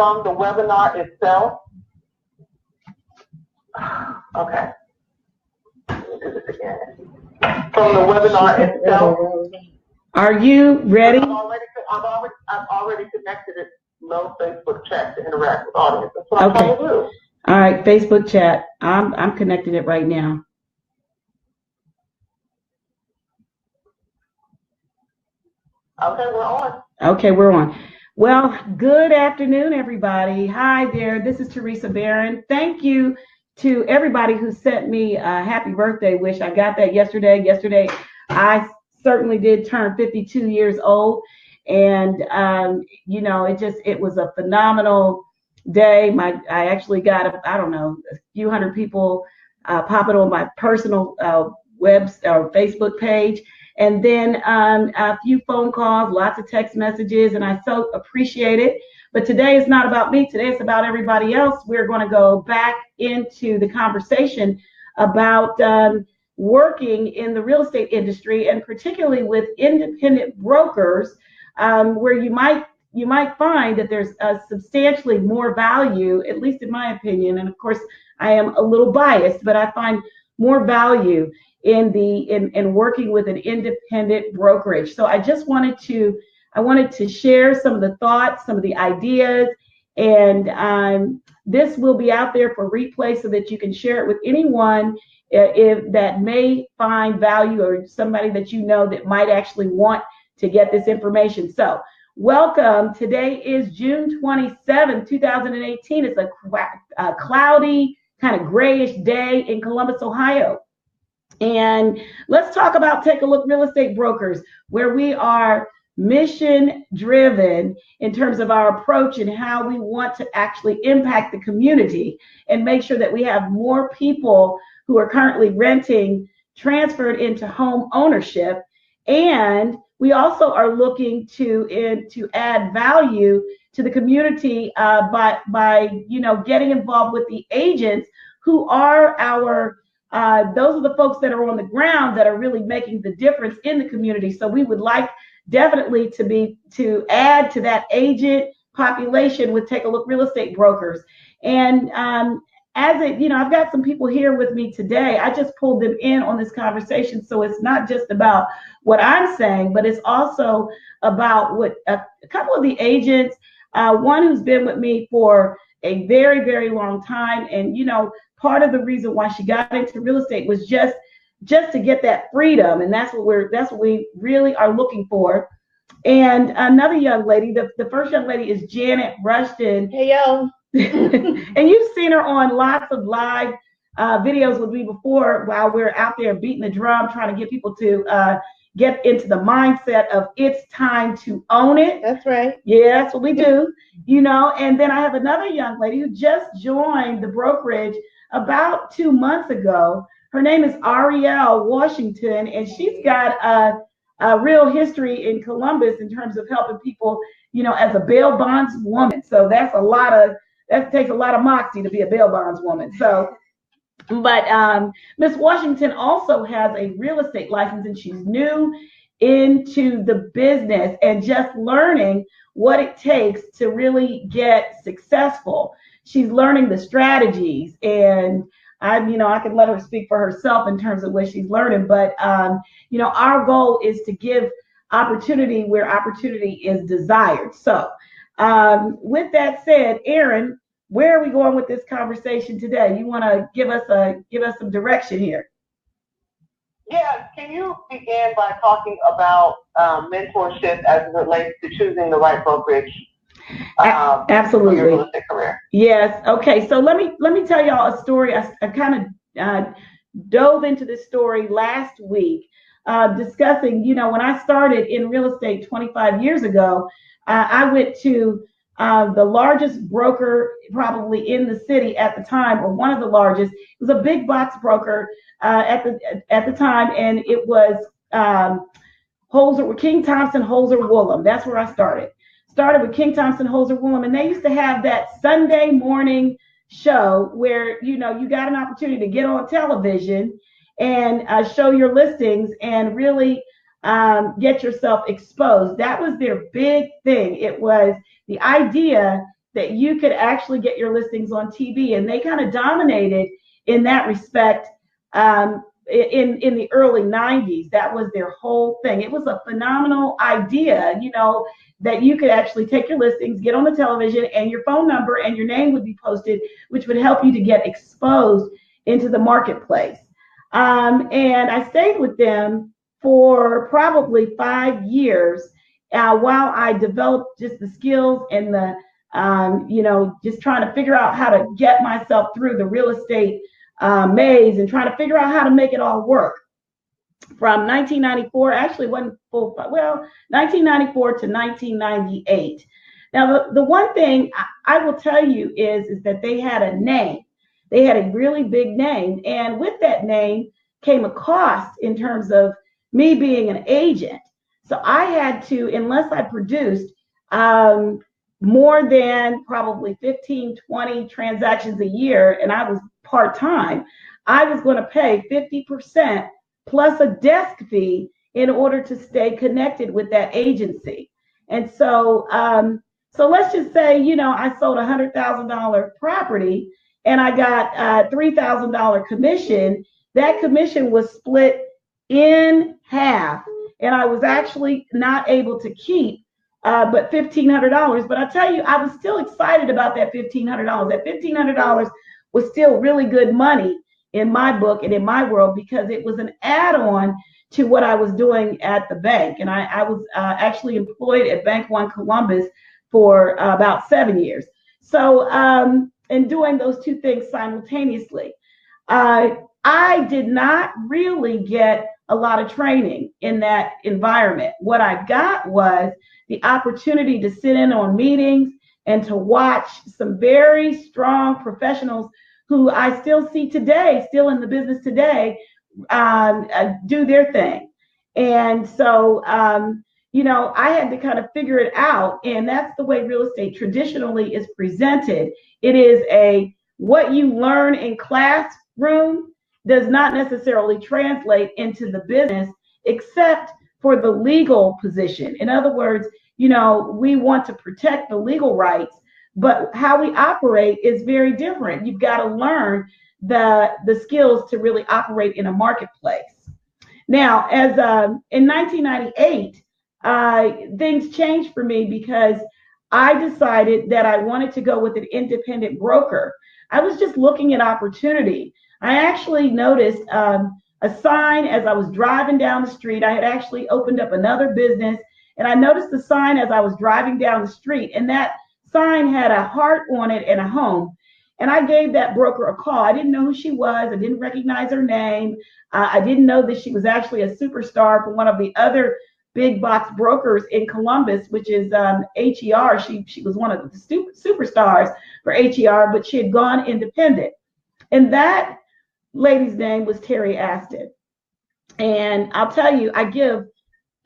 from the webinar itself. Okay. Let me do this again. From the webinar itself. Are you ready? I've already connected it. No Facebook chat to interact with audience. That's what I'm trying to do. All right, Facebook chat. I'm connecting it right now. Okay, we're on. Okay, we're on. Well, good afternoon, everybody. Hi there. This is Theresa Barron. Thank you to everybody who sent me a happy birthday wish. I got that yesterday. Yesterday, I certainly did turn 52 years old. And, you know, it was a phenomenal day. I actually got, a few hundred people popping on my personal Facebook page. And then a few phone calls, lots of text messages, and I so appreciate it. But today is not about me. Today it's about everybody else. We're going to go back into the conversation about working in the real estate industry, and particularly with independent brokers, where you might find that there's substantially more value, at least in my opinion. And of course, I am a little biased, but I find more value in working with an independent brokerage. So I just wanted to share some of the thoughts, some of the ideas, and this will be out there for replay so that you can share it with anyone if that may find value, or somebody that you know that might actually want to get this information. So welcome. Today is June 27, 2018. It's a cloudy, kind of grayish day in Columbus, Ohio. And let's talk about Take a Look Real Estate Brokers, where we are mission driven in terms of our approach and how we want to actually impact the community and make sure that we have more people who are currently renting transferred into home ownership. And we also are looking to add value to the community by getting involved with the agents who are those are the folks that are on the ground that are really making the difference in the community. So we would like definitely to add to that agent population with Take a Look Real Estate Brokers. And I've got some people here with me today. I just pulled them in on this conversation. So it's not just about what I'm saying, but it's also about what a couple of the agents, one who's been with me for a very, very long time. And, part of the reason why she got into real estate was just to get that freedom. And that's what we really are looking for. And another young lady, the first young lady is Janet Rushton. Hey, yo. And you've seen her on lots of live videos with me before, while we're out there beating the drum, trying to get people to get into the mindset of it's time to own it. That's right. Yeah, that's what we do, And then I have another young lady who just joined the brokerage about 2 months ago. Her name is Arielle Washington, and she's got a real history in Columbus in terms of helping people, as a bail bonds woman. So that takes a lot of moxie to be a bail bonds woman. So, but Miss Washington also has a real estate license, and she's new into the business and just learning what it takes to really get successful. She's learning the strategies, and I can let her speak for herself in terms of what she's learning. But our goal is to give opportunity where opportunity is desired. So, with that said, Aaron, where are we going with this conversation today? You want to give us some direction here? Yeah. Can you begin by talking about mentorship as it relates to choosing the right brokerage? Absolutely. For your real estate career. Yes. Okay. So let me tell y'all a story. I kind of dove into this story last week, discussing, when I started in real estate 25 years ago, I went to the largest broker probably in the city at the time, or one of the largest. It was a big box broker at the time, and it was King Thompson Holzer Woolham. That's where I started. Started with King Thompson Holzer Woolham, and they used to have that Sunday morning show where you got an opportunity to get on television and show your listings and really get yourself exposed. That was their big thing. It was the idea that you could actually get your listings on TV, and they kind of dominated in that respect. In the early 90s, that was their whole thing. It was a phenomenal idea, that you could actually take your listings, get on the television, and your phone number and your name would be posted, which would help you to get exposed into the marketplace. And I stayed with them for probably 5 years while I developed just the skills and the, just trying to figure out how to get myself through the real estate maze and trying to figure out how to make it all work. From 1994, actually wasn't full, 1994 to 1998. Now, the one thing I will tell you is that they had a name. They had a really big name. And with that name came a cost in terms of me being an agent. So I had to, unless I produced more than probably 15, 20 transactions a year, and I was part-time, I was going to pay 50% plus a desk fee in order to stay connected with that agency. And so, so let's just say, I sold a $100,000 property and I got a $3,000 commission. That commission was split in half, and I was actually not able to keep but $1,500. But I tell you, I was still excited about that $1,500. That $1,500 was still really good money in my book and in my world, because it was an add-on to what I was doing at the bank. And I was actually employed at Bank One Columbus for about 7 years. So, and doing those two things simultaneously. I did not really get a lot of training in that environment. What I got was the opportunity to sit in on meetings and to watch some very strong professionals who I still see today, still in the business today, do their thing. And so, I had to kind of figure it out. And that's the way real estate traditionally is presented. It is what you learn in classroom does not necessarily translate into the business, except for the legal position. In other words, we want to protect the legal rights, but how we operate is very different. You've got to learn the skills to really operate in a marketplace. Now, as in 1998, things changed for me because I decided that I wanted to go with an independent broker. I was just looking at opportunity. I actually noticed a sign as I was driving down the street. I had actually opened up another business, and I noticed the sign as I was driving down the street, and that sign had a heart on it and a home. And I gave that broker a call. I didn't know who she was. I didn't recognize her name. I didn't know that she was actually a superstar for one of the other big box brokers in Columbus, which is HER. She was one of the superstars for HER, but she had gone independent. And that lady's name was Terry Aston. And I'll tell you, I give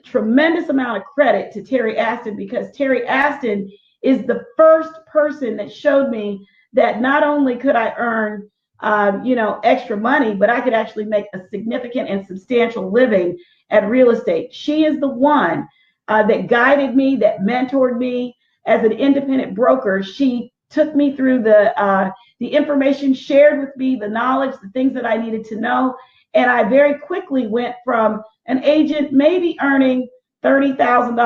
tremendous amount of credit to Terry Aston, because Terry Aston is the first person that showed me that not only could I earn extra money, but I could actually make a significant and substantial living at real estate. She is the one that guided me, that mentored me as an independent broker. She took me through the information, shared with me the knowledge, the things that I needed to know. And I very quickly went from an agent maybe earning $30,000,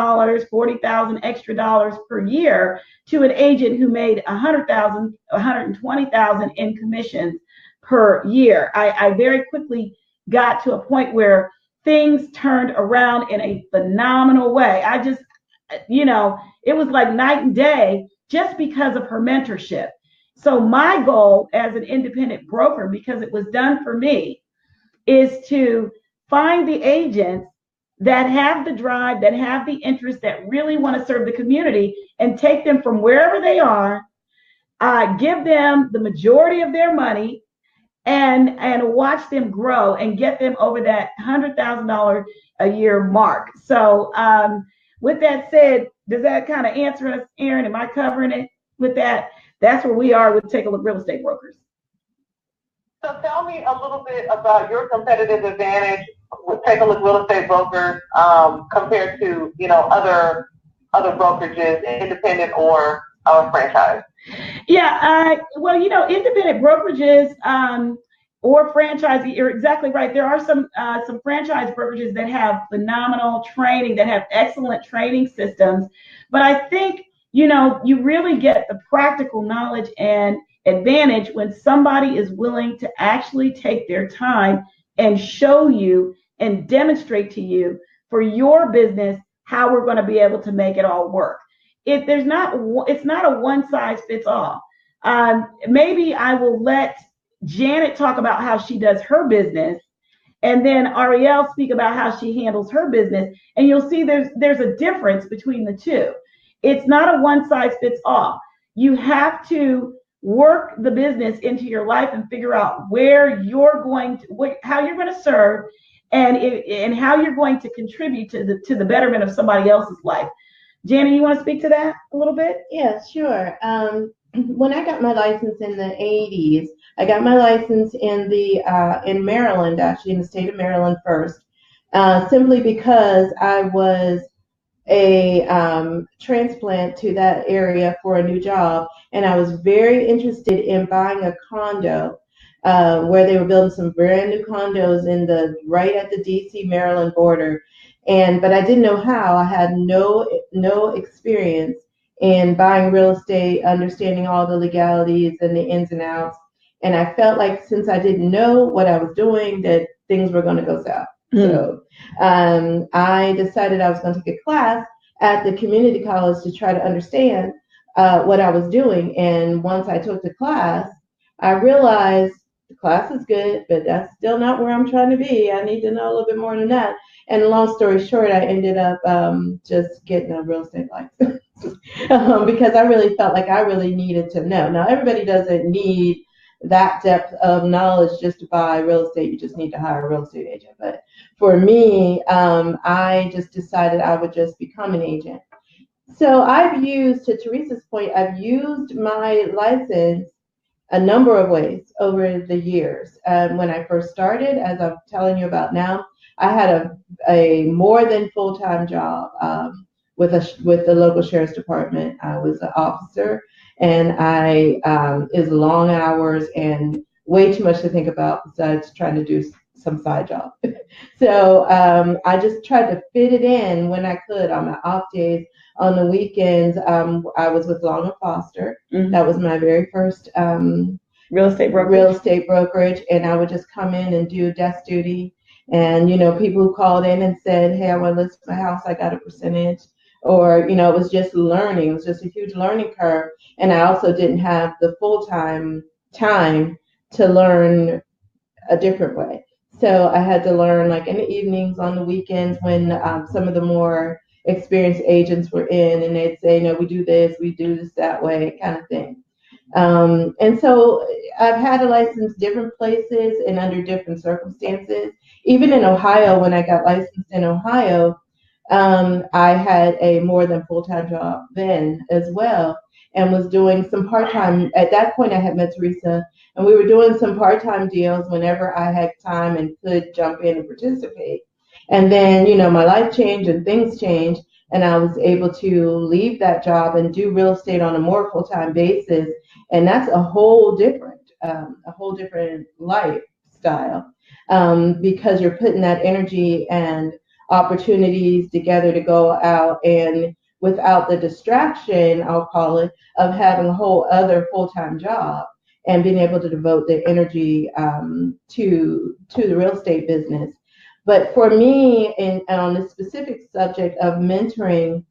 $40,000 extra dollars per year to an agent who made $100,000, $120,000 in commissions per year. I very quickly got to a point where things turned around in a phenomenal way. I just, it was like night and day just because of her mentorship. So my goal as an independent broker, because it was done for me, is to find the agents that have the drive, that have the interest, that really want to serve the community, and take them from wherever they are, give them the majority of their money, and watch them grow and get them over that $100,000 a year mark. So with that said, does that kind of answer us, Aaron? Am I covering it with that? That's where we are with Take a Look Real Estate Brokers. So tell me a little bit about your competitive advantage with Take a Look Real Estate Brokers compared to other brokerages, independent or a franchise? Yeah, well, independent brokerages or franchisee, you're exactly right. There are some franchise brokerages that have phenomenal training, that have excellent training systems. But I think, you really get the practical knowledge and advantage when somebody is willing to actually take their time and show you and demonstrate to you for your business how we're going to be able to make it all work. It's not a one size fits all. Maybe I will let Janet talk about how she does her business, and then Ariel speak about how she handles her business, and you'll see there's a difference between the two. It's not a one size fits all. You have to work the business into your life and figure out where you're going to, how you're going to serve, and how you're going to contribute to the betterment of somebody else's life. Janet, you want to speak to that a little bit? Yeah, sure. When I got my license in the 80s, I got my license in Maryland, actually in the state of Maryland first, simply because I was a transplant to that area for a new job, and I was very interested in buying a condo where they were building some brand new condos right at the DC Maryland border. But I didn't know how. I had no experience in buying real estate, understanding all the legalities and the ins and outs. And I felt like since I didn't know what I was doing, that things were going to go south. So I decided I was going to take a class at the community college to try to understand what I was doing. And once I took the class, I realized the class is good, but that's still not where I'm trying to be. I need to know a little bit more than that. And long story short, I ended up just getting a real estate license because I really felt like I really needed to know. Now, everybody doesn't need that depth of knowledge just to buy real estate. You just need to hire a real estate agent. But for me, I just decided I would just become an agent. So to Teresa's point, I've used my license a number of ways over the years. When I first started, as I'm telling you about now, I had a more than full-time job with the local sheriff's department. I was an officer, and is long hours and way too much to think about besides trying to do some side job. So I just tried to fit it in when I could on my off days. On the weekends, I was with Long & Foster. Mm-hmm. That was my very first real estate brokerage, and I would just come in and do desk duty. And, people who called in and said, hey, I want to list my house, I got a percentage. Or, it was just learning. It was just a huge learning curve. And I also didn't have the full-time time to learn a different way. So I had to learn like in the evenings, on the weekends, when some of the more experienced agents were in, and they'd say, we do this that way, kind of thing. And so I've had a license different places and under different circumstances. Even in Ohio, when I got licensed in Ohio, I had a more than full-time job then as well, and was doing some part-time. At that point, I had met Theresa, and we were doing some part-time deals whenever I had time and could jump in and participate. And then, my life changed and things changed, and I was able to leave that job and do real estate on a more full-time basis. And that's a whole different lifestyle, because you're putting that energy and opportunities together to go out, and without the distraction, I'll call it, of having a whole other full-time job, and being able to devote the energy to the real estate business. But for me, on the specific subject of mentoring,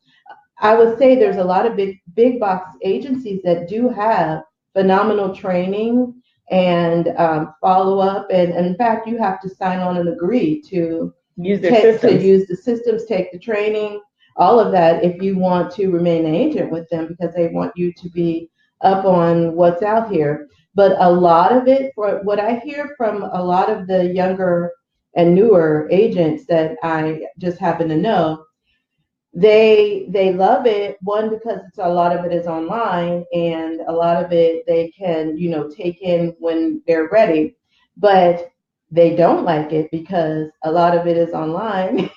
I would say there's a lot of big box agencies that do have phenomenal training and follow up, and in fact, you have to sign on and agree to use the systems, take the training, all of that, if you want to remain an agent with them, because they want you to be up on what's out here. But a lot of it, for what I hear from a lot of the younger and newer agents that I just happen to know, they love it, one, because a lot of it is online, and a lot of it they can take in when they're ready. But they don't like it because a lot of it is online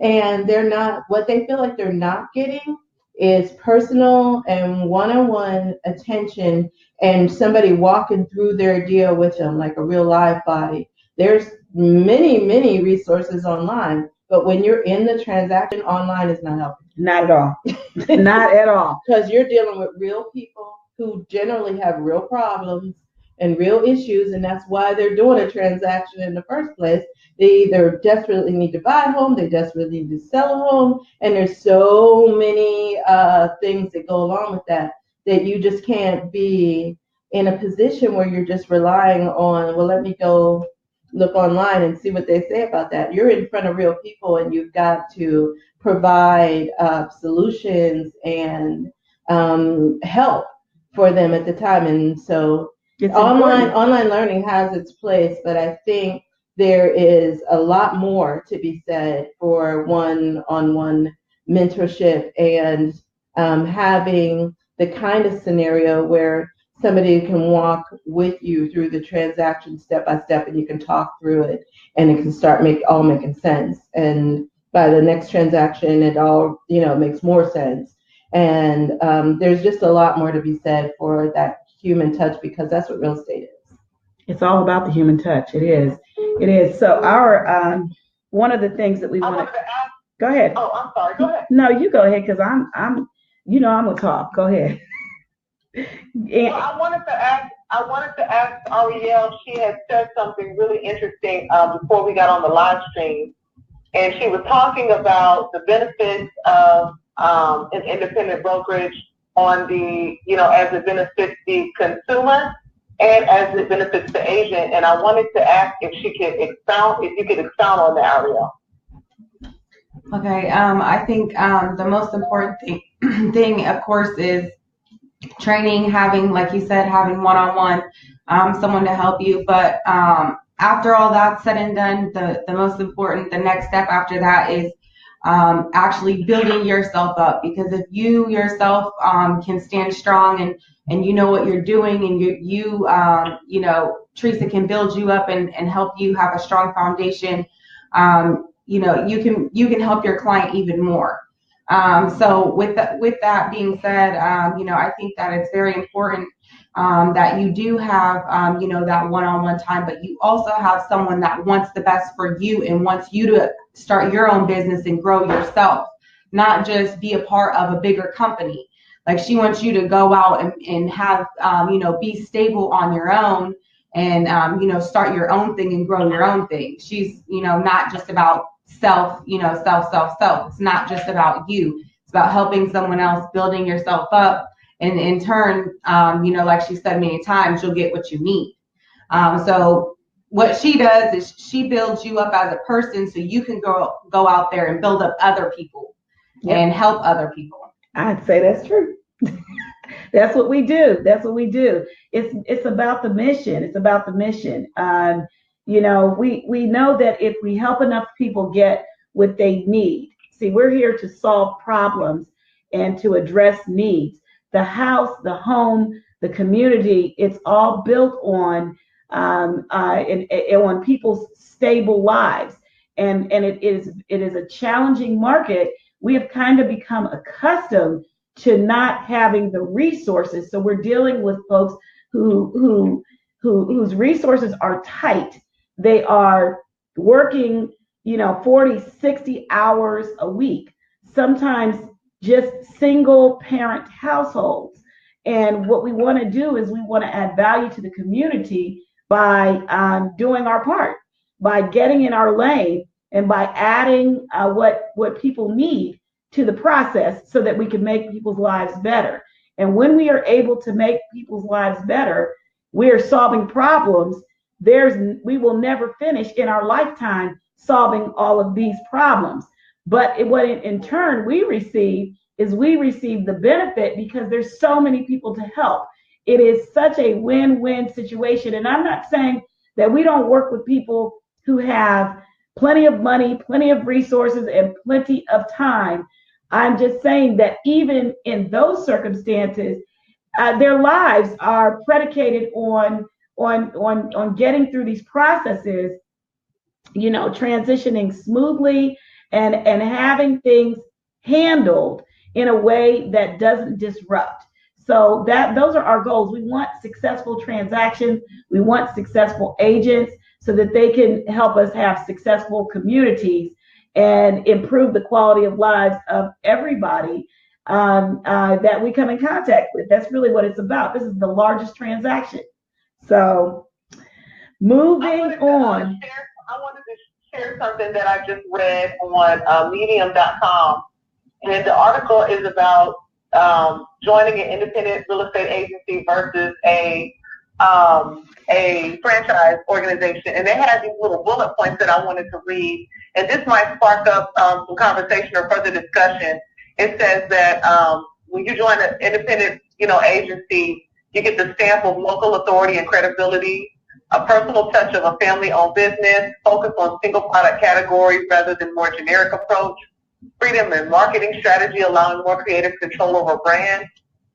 and they're not, what they feel like they're not getting is personal and one-on-one attention and somebody walking through their deal with them like a real live body. There's many resources online, but when you're in the transaction, online is not helping. Not at all. Not at all. Because you're dealing with real people who generally have real problems and real issues, and that's why they're doing a transaction in the first place. They either desperately need to buy a home, they desperately need to sell a home, and there's so many things that go along with that you just can't be in a position where you're just relying on, well, let me go look online and see what they say about that. You're in front of real people, and you've got to provide solutions and help for them at the time. And so online learning has its place, but I think there is a lot more to be said for one-on-one mentorship and having the kind of scenario where somebody can walk with you through the transaction step by step, and you can talk through it, and it can start all making sense. And by the next transaction, it all makes more sense. And there's just a lot more to be said for that human touch, because that's what real estate is. It's all about the human touch. It is. It is. So our one of the things that we want to ask. Go ahead. Oh, I'm sorry. Go ahead. No, you go ahead, because I'm gonna talk. Go ahead. Well, I wanted to ask Ariel. She had said something really interesting before we got on the live stream, and she was talking about the benefits of an independent brokerage on the, as it benefits the consumer and as it benefits the agent. And I wanted to ask if you could expound on that, Ariel. Okay, I think the most important thing, of course, is training, having, like you said, having one-on-one, someone to help you. But after all that's said and done, the most important, the next step after that is actually building yourself up. Because if you yourself can stand strong and you know what you're doing, and Theresa can build you up and help you have a strong foundation, you can help your client even more. So with that being said, I think that it's very important that you do have, that one-on-one time, but you also have someone that wants the best for you and wants you to start your own business and grow yourself, not just be a part of a bigger company. Like, she wants you to go out and have, be stable on your own and, start your own thing and grow your own thing. She's, not just about self. It's not just about you. It's about helping someone else, building yourself up. And in turn, like she said many times, you'll get what you need. So what she does is she builds you up as a person so you can go out there and build up other people and help other people. I'd say that's true. That's what we do. That's what we do. It's about the mission. It's about the mission. We know that if we help enough people get what they need, see, we're here to solve problems and to address needs. The house, the home, the community, it's all built on on people's stable lives. And it is a challenging market. We have kind of become accustomed to not having the resources. So we're dealing with folks whose resources are tight. They are working, 40, 60 hours a week, sometimes just single parent households. And what we want to do is we want to add value to the community by doing our part, by getting in our lane, and by adding what people need to the process so that we can make people's lives better. And when we are able to make people's lives better, we are solving problems. We will never finish in our lifetime solving all of these problems. But what in turn we receive the benefit because there's so many people to help. It is such a win-win situation. And I'm not saying that we don't work with people who have plenty of money, plenty of resources, and plenty of time. I'm just saying that even in those circumstances, their lives are predicated on getting through these processes, transitioning smoothly and having things handled in a way that doesn't disrupt. So those are our goals. We want successful transactions. We want successful agents so that they can help us have successful communities and improve the quality of lives of everybody that we come in contact with. That's really what it's about. This is the largest transaction. So moving on. I wanted to share something that I just read on medium.com. And the article is about joining an independent real estate agency versus a franchise organization. And they had these little bullet points that I wanted to read. And this might spark up some conversation or further discussion. It says that when you join an independent, agency, you get the stamp of local authority and credibility, a personal touch of a family-owned business, focus on single product categories rather than more generic approach, freedom in marketing strategy, allowing more creative control over brand,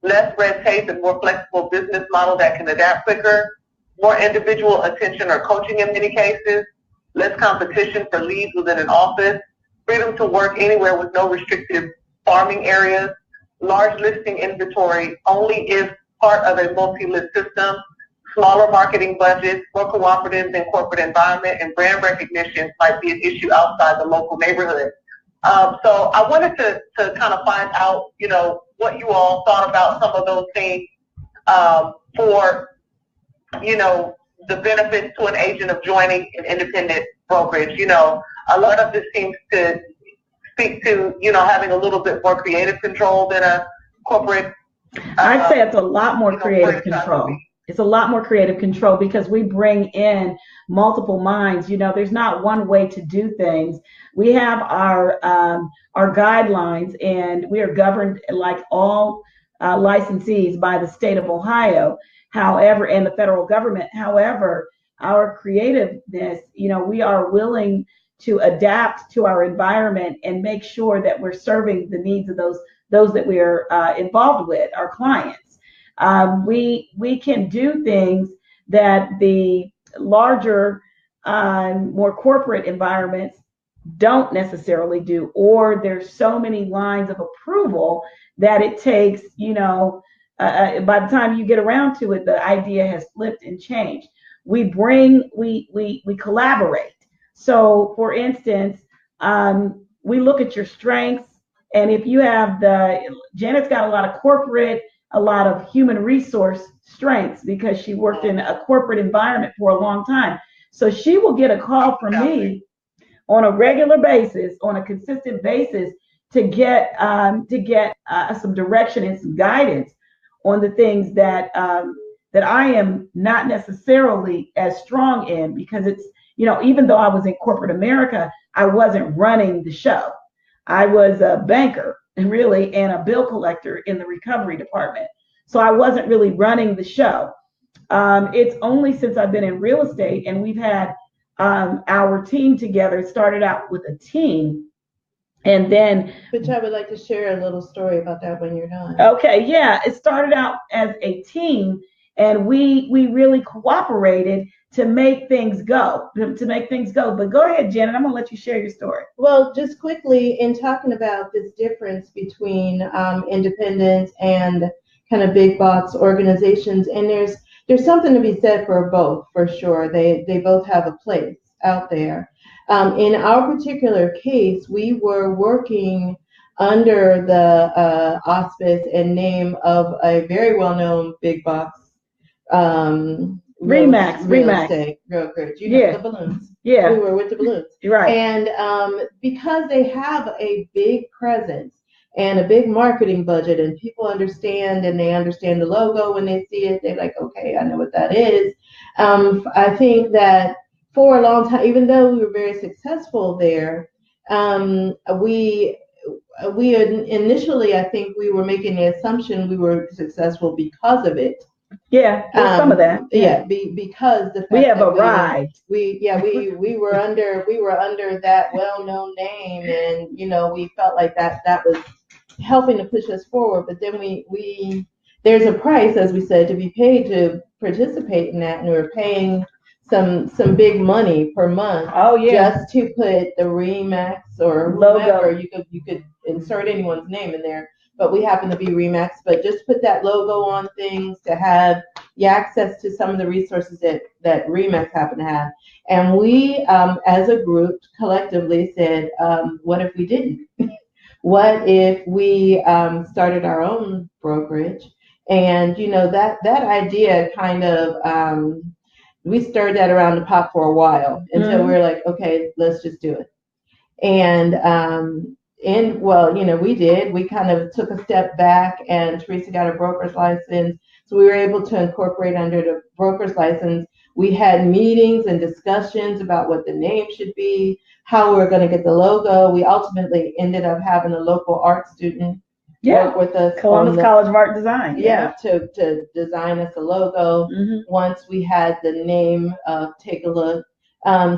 less red tape and more flexible business model that can adapt quicker, more individual attention or coaching in many cases, less competition for leads within an office, freedom to work anywhere with no restrictive farming areas, large listing inventory only if part of a multi-list system, smaller marketing budgets, more cooperatives in corporate environment, and brand recognition might be an issue outside the local neighborhood. So I wanted to kind of find out, what you all thought about some of those things for, the benefits to an agent of joining an independent brokerage. A lot of this seems to speak to, having a little bit more creative control than a corporate. I'd say it's a lot more creative control. It's a lot more creative control because we bring in multiple minds. There's not one way to do things. We have our guidelines, and we are governed like all licensees by the state of Ohio. However, and the federal government. However, our creativeness, we are willing to adapt to our environment and make sure that we're serving the needs of those that we are involved with, our clients. We can do things that the larger, more corporate environments don't necessarily do, or there's so many lines of approval that it takes, by the time you get around to it, the idea has flipped and changed. We collaborate. So, for instance, we look at your strengths, and if you have Janet's got a lot of corporate, a lot of human resource strengths because she worked in a corporate environment for a long time. So she will get a call from me on a regular basis, on a consistent basis, to get some direction and some guidance on the things that I am not necessarily as strong in, because it's, even though I was in corporate America, I wasn't running the show. I was a banker and a bill collector in the recovery department. So I wasn't really running the show. It's only since I've been in real estate and we've had our team together. It started out with a team, and then. Which I would like to share a little story about that when you're done. Okay, yeah, it started out as a team, and we really cooperated to make things go. But go ahead, Janet. I'm gonna let you share your story. Well, just quickly, in talking about this difference between independent and kind of big box organizations, and there's something to be said for both, for sure. They both have a place out there. In our particular case, we were working under the auspice and name of a very well-known big box real estate brokerage. The balloons. Yeah. We were with the balloons. Right. And because they have a big presence and a big marketing budget, and people understand the logo when they see it, they're like, okay, I know what that is. I think that for a long time, even though we were very successful there, we initially, I think we were making the assumption we were successful because of it. Yeah, some of that. Yeah, because the fact we have that arrived. We were under that well-known name, and we felt like that was helping to push us forward. But then we there's a price, as we said, to be paid to participate in that, and we were paying some big money per month. Oh yeah. Just to put the Remax or logo. whoever, you could insert anyone's name in there, but we happen to be Remax. But just put that logo on things to have access to some of the resources that Remax happen to have. And we, as a group, collectively said, what if we didn't? What if we started our own brokerage? And, that idea kind of, we stirred that around the pot for a while until we were like, okay, let's just do it. And well, we did. We kind of took a step back, and Theresa got a broker's license. So we were able to incorporate under the broker's license. We had meetings and discussions about what the name should be, how we were going to get the logo. We ultimately ended up having a local art student work with us. Columbus College of Art Design. To design us a logo. Once we had the name of Take a Look.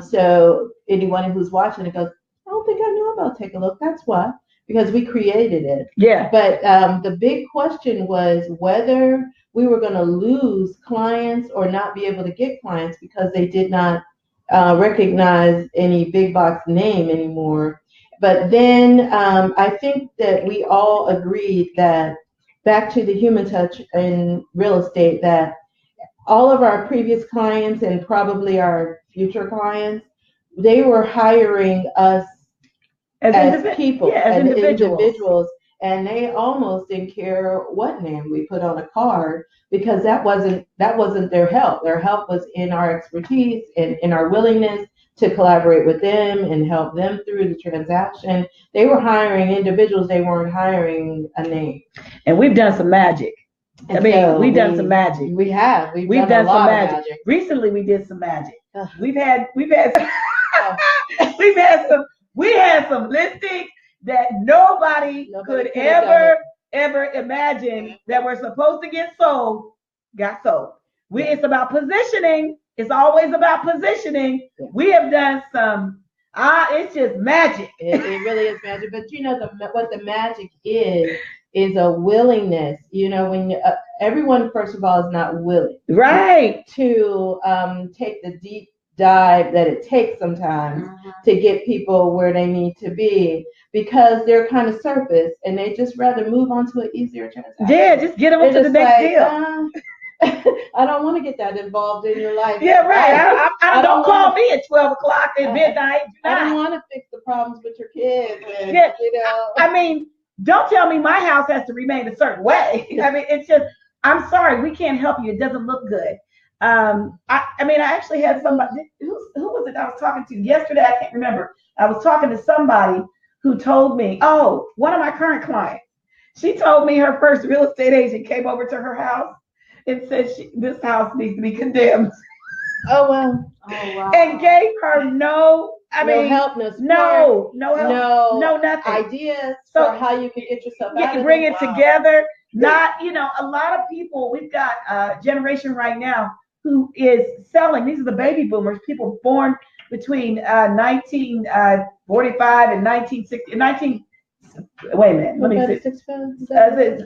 So anyone who's watching it goes, I don't think I know about Take a Look. That's why, because we created it. Yeah. But the big question was whether we were going to lose clients or not be able to get clients because they did not recognize any big box name anymore. But then I think that we all agreed that, back to the human touch in real estate, that all of our previous clients and probably our future clients, they were hiring us as people, as individuals, and they almost didn't care what name we put on a card, because that wasn't their help. Their help was in our expertise and in our willingness to collaborate with them and help them through the transaction. They were hiring individuals. They weren't hiring a name. And we've done some magic. And we've done some magic. We have. We've done some magic. Recently, we did some magic. We had some listings that nobody could ever imagine that were supposed to get sold, got sold. It's about positioning. It's always about positioning. Yeah. We have done some, it's just magic. It really is magic. But what the magic is a willingness. When everyone, first of all, is not willing, right, to take the deep dive that it takes sometimes to get people where they need to be, because they're kind of surface and they just rather move on to an easier transaction. Yeah, just get them into the next deal. I don't want to get that involved in your life. Yeah, right. I don't call me at 12 o'clock at midnight. I don't want to fix the problems with your kids. And, I mean, don't tell me my house has to remain a certain way. I mean, it's just, I'm sorry, we can't help you. It doesn't look good. I actually had somebody, who was it I was talking to yesterday? I can't remember. I was talking to somebody who told me, one of my current clients, she told me her first real estate agent came over to her house and said this house needs to be condemned. Oh, well. Oh, wow. And gave her no help, no nothing. Ideas for how you can get yourself out of it. You can bring it together. Not, a lot of people, we've got a generation right now who is selling. These are the baby boomers, people born between 1945 and 1960. Wait a minute. Let me see.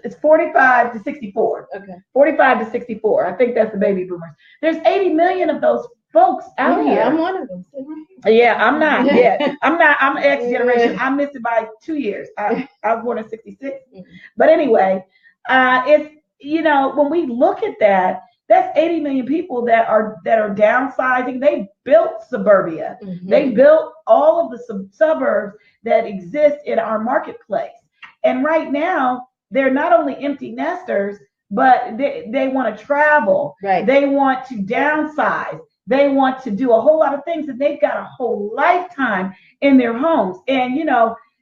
It's 45 to 64. Okay. 45 to 64. I think that's the baby boomers. There's 80 million of those folks out here. I'm one of them. Yeah, I'm not. Yeah, I'm not. I'm X generation. I missed it by 2 years. I was born in 66. But anyway, it's when we look at that, that's 80 million people that are downsizing. They built suburbia. They built all of the suburbs that exist in our marketplace. And right now, they're not only empty nesters, but they want to travel. Right. They want to downsize. They want to do a whole lot of things, and they've got a whole lifetime in their homes. And,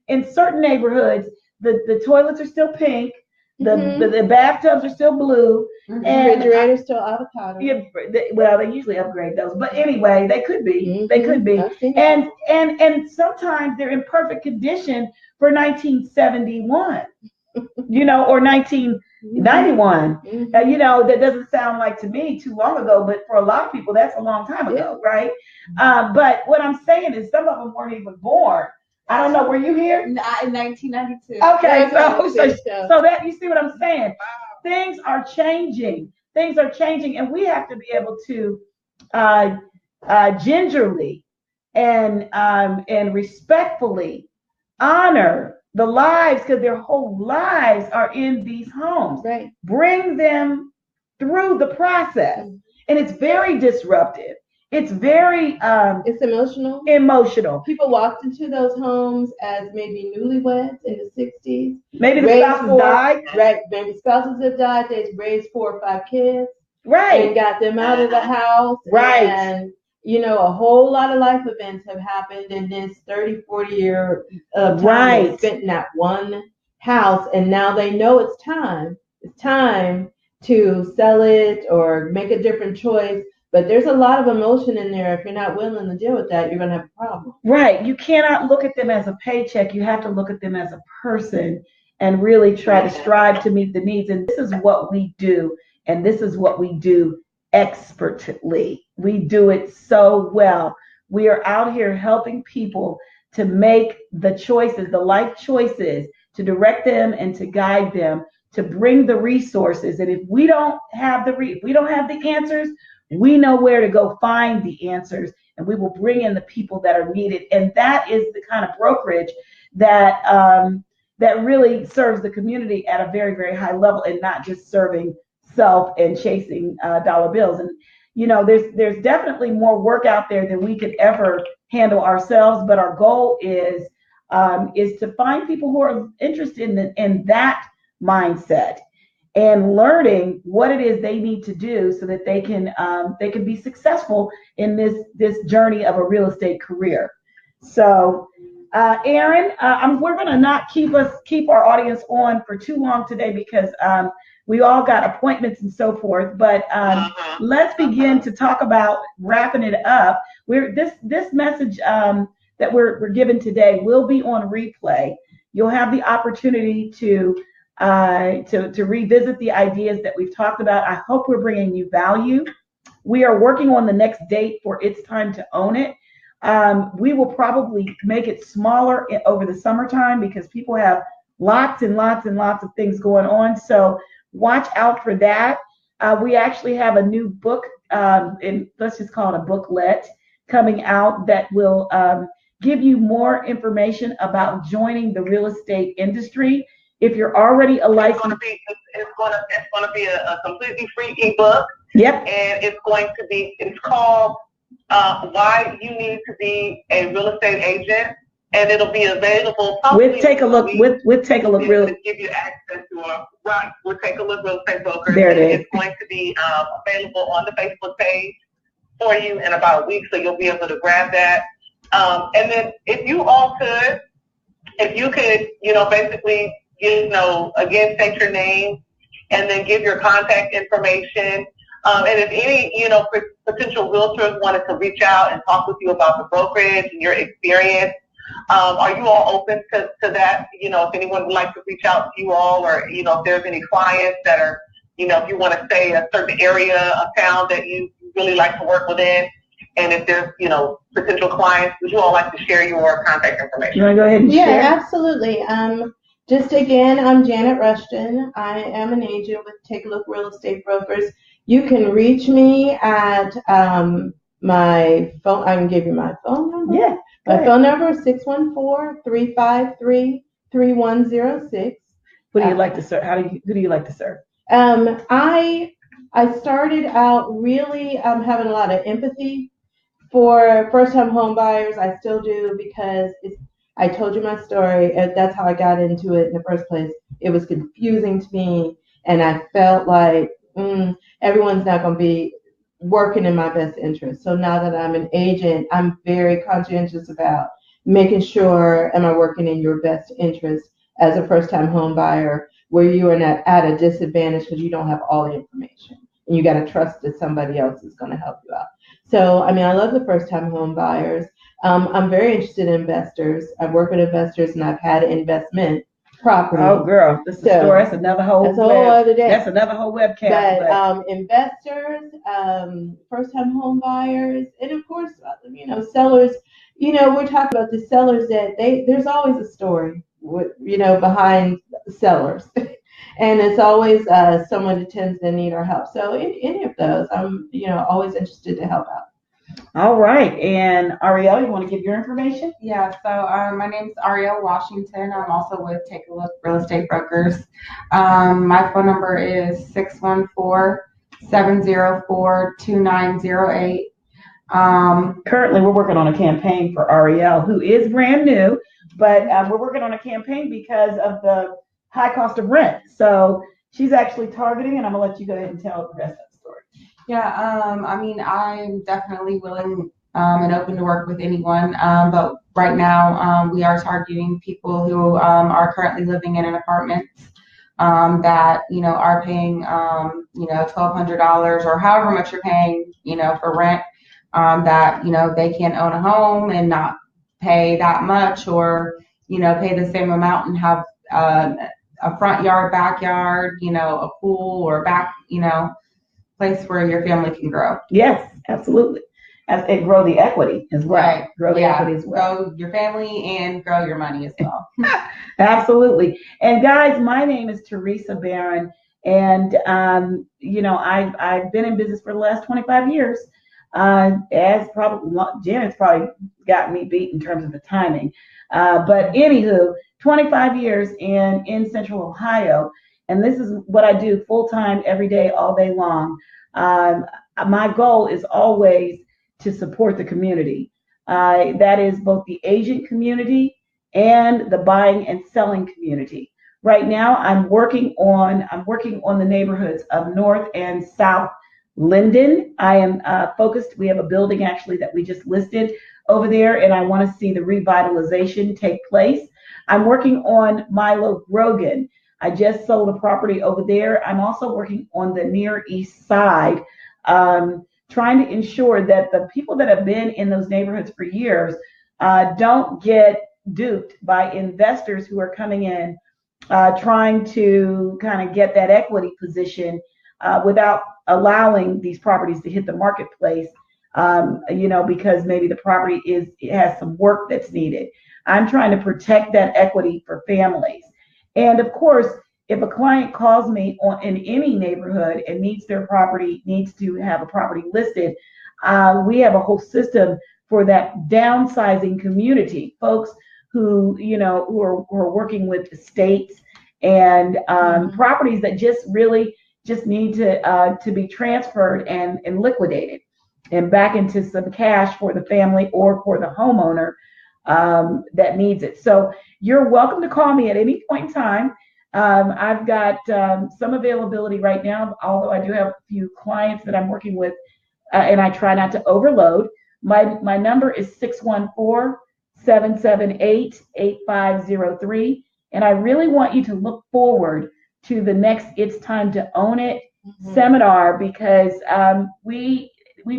in certain neighborhoods, the toilets are still pink. The bathtubs are still blue, and refrigerators still avocado. Yeah, they usually upgrade those, but anyway, they could be. They could be, and sometimes they're in perfect condition for 1971, or 1991. That doesn't sound like to me too long ago, but for a lot of people, that's a long time ago, right? But what I'm saying is, some of them weren't even born. I don't know. Were you here? In 1992. Okay, so that you see what I'm saying. Wow. Things are changing, and we have to be able to gingerly and respectfully honor the lives, because their whole lives are in these homes. Right. Bring them through the process. And it's very disruptive. It's very it's emotional. People walked into those homes as maybe newlyweds in the 60s. Maybe the spouses died. Right. Maybe spouses have died. They raised 4 or 5 kids. Right. And got them out of the house. Right. And, a whole lot of life events have happened in this 30, 40-year time spent in that one house. And now they know it's time. It's time to sell it or make a different choice. But there's a lot of emotion in there. If you're not willing to deal with that, you're going to have a problem. Right. You cannot look at them as a paycheck. You have to look at them as a person and really try to strive to meet the needs. And this is what we do. And this is what we do expertly. We do it so well. We are out here helping people to make the choices, the life choices, to direct them and to guide them, to bring the resources. And if we don't have the answers, we know where to go find the answers, and we will bring in the people that are needed. And that is the kind of brokerage that that really serves the community at a very, very high level, and not just serving self and chasing dollar bills. And there's definitely more work out there than we could ever handle ourselves. But our goal is to find people who are interested in that mindset and learning what it is they need to do so that they can be successful in this journey of a real estate career. So, Aaron, we're going to not keep our audience on for too long today because we all got appointments and so forth. But let's begin to talk about wrapping it up. This message that we're given today will be on replay. You'll have the opportunity to revisit the ideas that we've talked about. I hope we're bringing you value. We are working on the next date for It's Time to Own It. We will probably make it smaller over the summertime because people have lots and lots and lots of things going on. So watch out for that. We actually have a new book, and let's just call it a booklet, coming out that will give you more information about joining the real estate industry. If you're already a licensed, it's going to be a completely free ebook. Yep. And it's called Why You Need to Be a Real Estate Agent, and it'll be available. We'll take a look. We'll take a look. To give you access to We'll take a look. Real Estate Brokers. There it is. It's going to be available on the Facebook page for you in about a week, so you'll be able to grab that. And then if you could, basically. Again, state your name and then give your contact information. And if any, potential realtors wanted to reach out and talk with you about the brokerage and your experience, are you all open to that? If anyone would like to reach out to you all, or, if there's any clients that are, if you want to say a certain area of town that you really like to work within, and if there's, potential clients, would you all like to share your contact information? You want to go ahead and share? Yeah, absolutely. Just again, I'm Janet Rushton. I am an agent with Take a Look Real Estate Brokers. You can reach me at my phone. I can give you my phone number. Yeah. My phone number is 614-353-3106. Who do you like to serve? Who do you like to serve? I started out really having a lot of empathy for first-time home buyers. I still do because I told you my story, and that's how I got into it in the first place. It was confusing to me, and I felt like everyone's not going to be working in my best interest. So now that I'm an agent, I'm very conscientious about making sure, am I working in your best interest as a first-time home buyer, where you are not at a disadvantage because you don't have all the information, and you got to trust that somebody else is going to help you out. So, I love the first-time home buyers. I'm very interested in investors. I've worked with investors, and I've had investment property. Oh, girl, that's another whole. That's a whole other day. That's another whole webcast. But investors, first-time home buyers, and of course, sellers. We're talking about the sellers that there's always a story, behind sellers, and it's always someone that tends to need our help. So any of those, I'm always interested to help out. All right. And Ariel, you want to give your information? Yeah, so my name is Ariel Washington. I'm also with Take a Look Real Estate Brokers. My phone number is 614-704-2908. Currently, we're working on a campaign for Ariel, who is brand new, but we're working on a campaign because of the high cost of rent. So she's actually targeting, and I'm going to let you go ahead and tell the rest of the story. Yeah, I mean, I'm definitely willing and open to work with anyone, but right now we are targeting people who are currently living in an apartment that, are paying, $1,200 or however much you're paying, for rent, that, they can own a home and not pay that much, or, pay the same amount and have a front yard, backyard, a pool or back, place where your family can grow. Yes, absolutely. And grow the equity as well. Right. Grow the equity as well. Grow your family and grow your money as well. Absolutely. And guys, my name is Theresa Barron, and I've been in business for the last 25 years. As probably Janet's probably got me beat in terms of the timing. But anywho, 25 years in Central Ohio, and this is what I do full time, every day, all day long. My goal is always to support the community. That is both the agent community and the buying and selling community. Right now, I'm working on the neighborhoods of North and South Linden. I am focused. We have a building actually that we just listed over there, and I want to see the revitalization take place. I'm working on Milo Grogan. I just sold a property over there. I'm also working on the Near East Side, trying to ensure that the people that have been in those neighborhoods for years don't get duped by investors who are coming in, trying to kind of get that equity position without allowing these properties to hit the marketplace, because maybe the property has some work that's needed. I'm trying to protect that equity for families. And of course, if a client calls me in any neighborhood and needs to have a property listed, we have a whole system for that downsizing community, folks who are working with estates and properties that just need to be transferred and liquidated and back into some cash for the family or for the homeowner that needs it. So you're welcome to call me at any point in time. I've got some availability right now, although I do have a few clients that I'm working with, and I try not to overload. My number is 614-778-8503, and I really want you to look forward to the next It's Time to Own It seminar, because we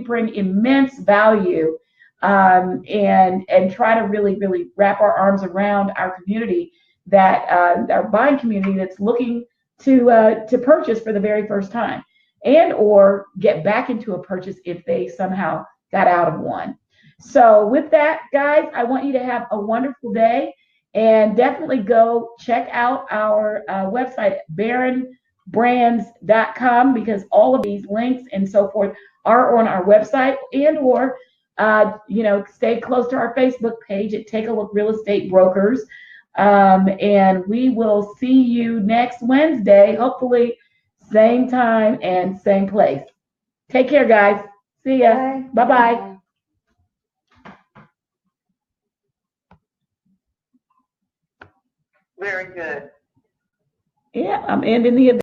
bring immense value and try to really, really wrap our arms around our community, that our buying community that's looking to purchase for the very first time, and or get back into a purchase if they somehow got out of one. So with that, guys, I want you to have a wonderful day, and definitely go check out our website, barronbrands.com, because all of these links and so forth are on our website, and or stay close to our Facebook page at Take a Look Real Estate Brokers. And we will see you next Wednesday, hopefully same time and same place. Take care, guys. See ya. Bye. Bye-bye. Very good. Yeah, I'm ending the event.